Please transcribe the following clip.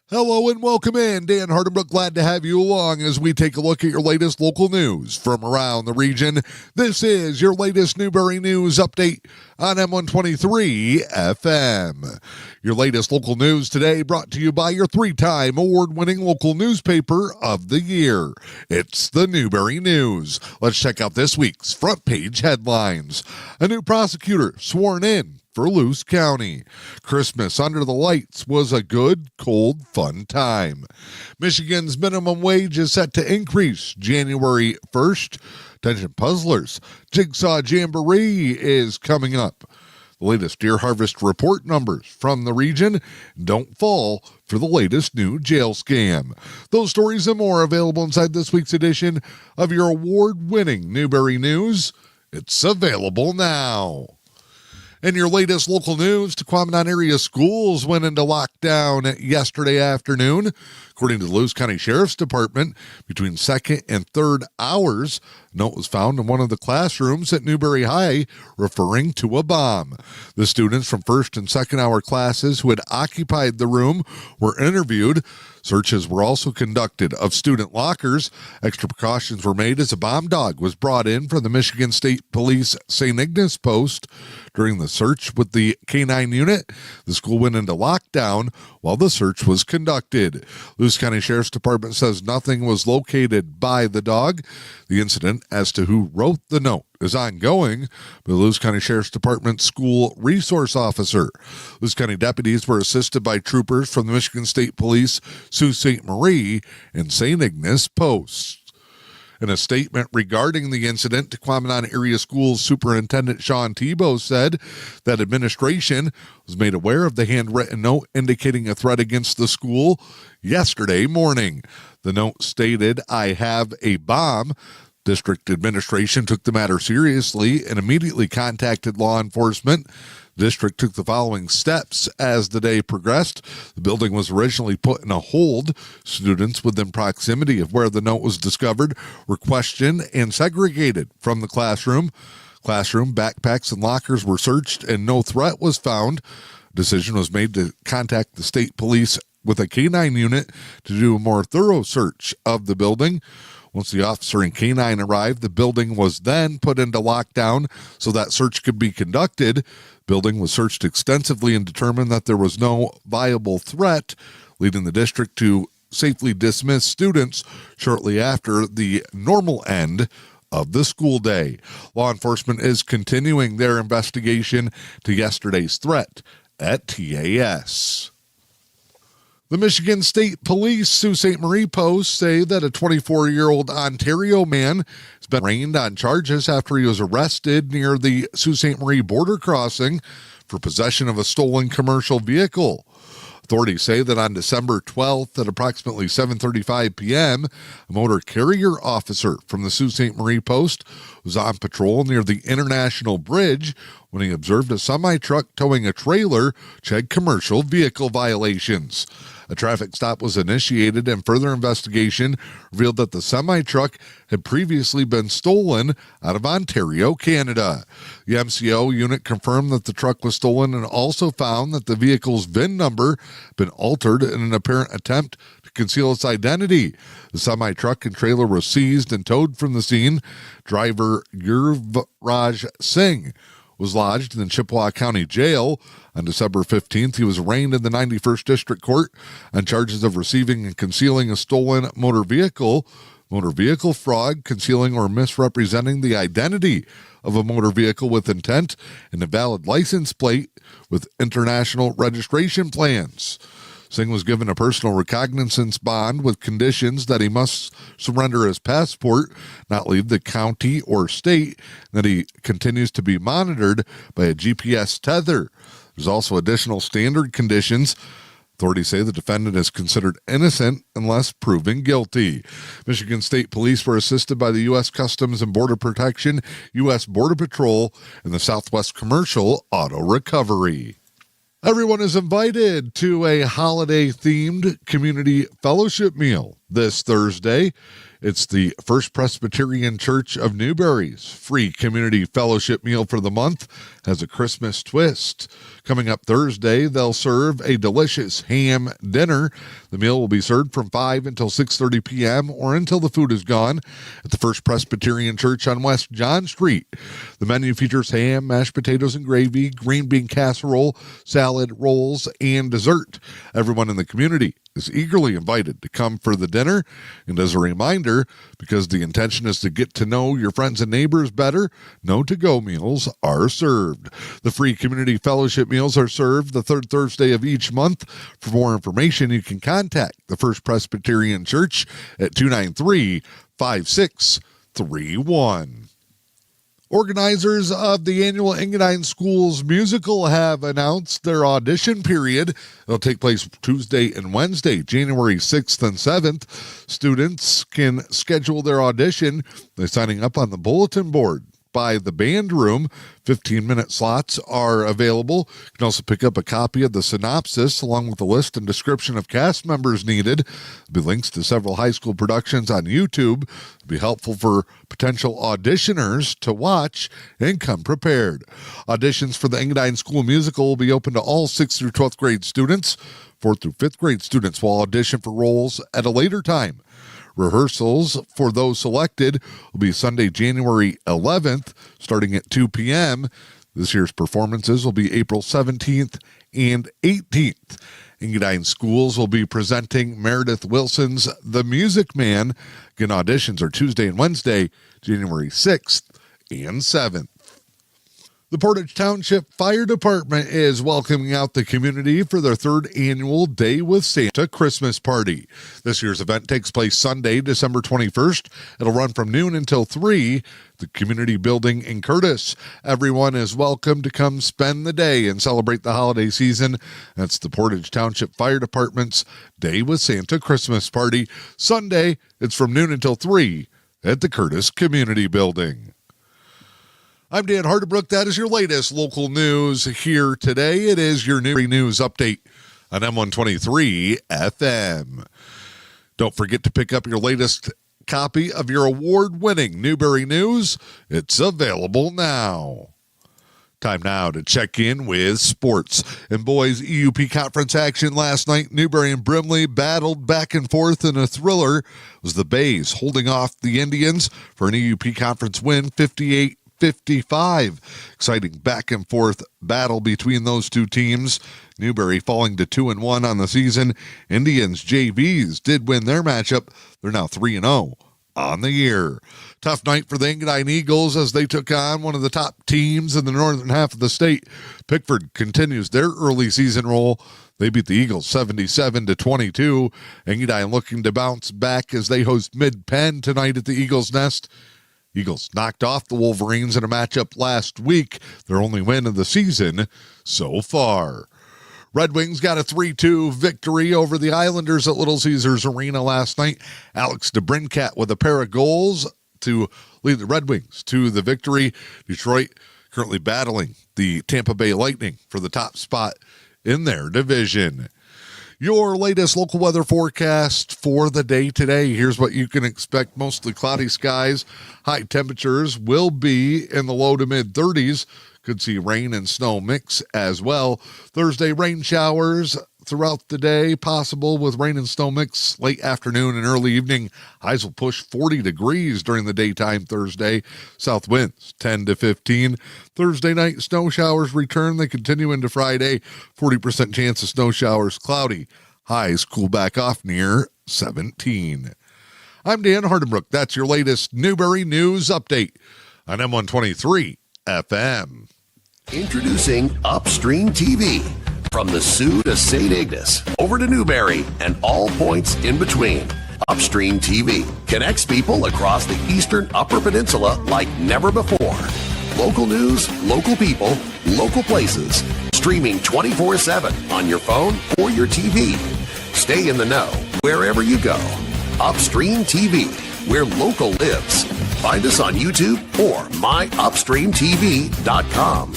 Hello and welcome in. Dan Hardenbrook, glad to have you along as we take a look at your latest local news from around the region. This is your latest Newberry News update on M123 FM. Your latest local news today brought to you by your three-time award-winning local newspaper of the year. It's the Newberry News. Let's check out this week's front page headlines. A new prosecutor sworn in for Luce County. Christmas under the lights was a good, cold, fun time. Michigan's minimum wage is set to increase January 1st. Attention puzzlers, Jigsaw Jamboree is coming up. The latest deer harvest report numbers from the region don't fall for the latest new jail scam. Those stories and more available inside this week's edition of your award-winning Newberry News. It's available now. In your latest local news, Tahquamenon Area Schools went into lockdown yesterday afternoon. According to the Luce County Sheriff's Department, between 2nd and 3rd hours, a note was found in one of the classrooms at Newberry High referring to a bomb. The students from 1st and 2nd hour classes who had occupied the room were interviewed. Searches were also conducted of student lockers. Extra precautions were made as a bomb dog was brought in from the Michigan State Police St. Ignace post. During the search with the K-9 unit, the school went into lockdown while the search was conducted. Luce County Sheriff's Department says nothing was located by the dog. The incident as to who wrote the note is ongoing, but the Luce County Sheriff's Department school resource officer. Luce County deputies were assisted by troopers from the Michigan State Police Sault Ste. Marie and St. Ignace posts. In a statement regarding the incident, Tahquamenon Area Schools Superintendent Sean Tebow said that administration was made aware of the handwritten note indicating a threat against the school yesterday morning. The note stated, "I have a bomb." District administration took the matter seriously and immediately contacted law enforcement. The district took the following steps as the day progressed. The building was originally put in a hold. Students within proximity of where the note was discovered were questioned and segregated from the classroom. Classroom, backpacks, and lockers were searched and no threat was found. A decision was made to contact the state police with a K-9 unit to do a more thorough search of the building. Once the officer and K-9 arrived, the building was then put into lockdown so that search could be conducted. The building was searched extensively and determined that there was no viable threat, leading the district to safely dismiss students shortly after the normal end of the school day. Law enforcement is continuing their investigation to yesterday's threat at TAS. The Michigan State Police Sault Ste. Marie post say that a 24-year-old Ontario man has been arraigned on charges after he was arrested near the Sault Ste. Marie border crossing for possession of a stolen commercial vehicle. Authorities say that on December 12th at approximately 7:35 p.m., a motor carrier officer from the Sault Ste. Marie post was on patrol near the International Bridge when he observed a semi-truck towing a trailer which had commercial vehicle violations. A traffic stop was initiated and further investigation revealed that the semi-truck had previously been stolen out of Ontario, Canada. The MCO unit confirmed that the truck was stolen and also found that the vehicle's VIN number had been altered in an apparent attempt to conceal its identity. The semi-truck and trailer were seized and towed from the scene. Driver Yuvraj Singh was lodged in the Chippewa County Jail. On December 15th, he was arraigned in the 91st District Court on charges of receiving and concealing a stolen motor vehicle fraud, concealing or misrepresenting the identity of a motor vehicle with intent, and a valid license plate with international registration plans. Singh was given a personal recognizance bond with conditions that he must surrender his passport, not leave the county or state, and that he continues to be monitored by a GPS tether. There's also additional standard conditions. Authorities say the defendant is considered innocent unless proven guilty. Michigan State Police were assisted by the U.S. Customs and Border Protection, U.S. Border Patrol, and the Southwest Commercial Auto Recovery. Everyone is invited to a holiday-themed community fellowship meal this Thursday. It's the First Presbyterian Church of Newberry's free community fellowship meal for the month has a Christmas twist. Coming up Thursday, they'll serve a delicious ham dinner. The meal will be served from 5 until 6:30 p.m. or until the food is gone at the First Presbyterian Church on West John Street. The menu features ham, mashed potatoes and gravy, green bean casserole, salad, rolls, and dessert. Everyone in the community is eagerly invited to come for the dinner. And as a reminder, because the intention is to get to know your friends and neighbors better, no to-go meals are served. The free community fellowship meals are served the third Thursday of each month. For more information, you can contact the First Presbyterian Church at 293-5631. Organizers of the annual Engadine Schools musical have announced their audition period. It'll take place Tuesday and Wednesday, January 6th and 7th. Students can schedule their audition by signing up on the bulletin board by the band room. 15-minute slots are available. You can also pick up a copy of the synopsis along with the list and description of cast members needed. There'll be links to several high school productions on YouTube. It'll be helpful for potential auditioners to watch and come prepared. Auditions for the Engadine School musical will be open to all 6th through 12th grade students. 4th through 5th grade students will audition for roles at a later time. Rehearsals for those selected will be Sunday, January 11th, starting at 2 p.m. This year's performances will be April 17th and 18th. Engadine Schools will be presenting Meredith Wilson's The Music Man. Again, auditions are Tuesday and Wednesday, January 6th and 7th. The Portage Township Fire Department is welcoming out the community for their third annual Day with Santa Christmas party. This year's event takes place Sunday, December 21st. It'll run from noon until 3 at the community building in Curtis. Everyone is welcome to come spend the day and celebrate the holiday season. That's the Portage Township Fire Department's Day with Santa Christmas party. Sunday, it's from noon until 3 at the Curtis Community Building. I'm Dan Hardebrook. That is your latest local news here today. It is your Newberry News Update on M123 FM. Don't forget to pick up your latest copy of your award-winning Newberry News. It's available now. Time now to check in with sports. In boys EUP conference action last night, Newberry and Brimley battled back and forth in a thriller. It was the Bays holding off the Indians for an EUP conference win, 58-55. Exciting back and forth battle between those two teams. Newberry falling to 2-1 on the season. Indians JVs did win their matchup. They're now 3-0 on the year. Tough night for the Engadine Eagles as they took on one of the top teams in the northern half of the state. Pickford continues their early season roll. They beat the Eagles 77-22. Engadine looking to bounce back as they host Mid-Penn tonight at the Eagles Nest. Eagles knocked off the Wolverines in a matchup last week, their only win of the season so far. Red Wings got a 3-2 victory over the Islanders at Little Caesars Arena last night. Alex DeBrincat with a pair of goals to lead the Red Wings to the victory. Detroit currently battling the Tampa Bay Lightning for the top spot in their division. Your latest local weather forecast for the day today. Here's what you can expect. Mostly cloudy skies. High temperatures will be in the low to mid 30s. Could see rain and snow mix as well. Thursday, rain showers throughout the day, possible with rain and snow mix late afternoon and early evening. Highs will push 40 degrees during the daytime Thursday. South winds 10 to 15. Thursday night, snow showers return. They continue into Friday. 40% chance of snow showers, cloudy. Highs cool back off near 17. I'm Dan Hardenbrook. That's your latest Newberry News Update on M123 FM. Introducing Upstream TV. From the Sioux to St. Ignace, over to Newberry, and all points in between. Upstream TV connects people across the eastern Upper Peninsula like never before. Local news, local people, local places. Streaming 24/7 on your phone or your TV. Stay in the know wherever you go. Upstream TV, where local lives. Find us on YouTube or myupstreamtv.com.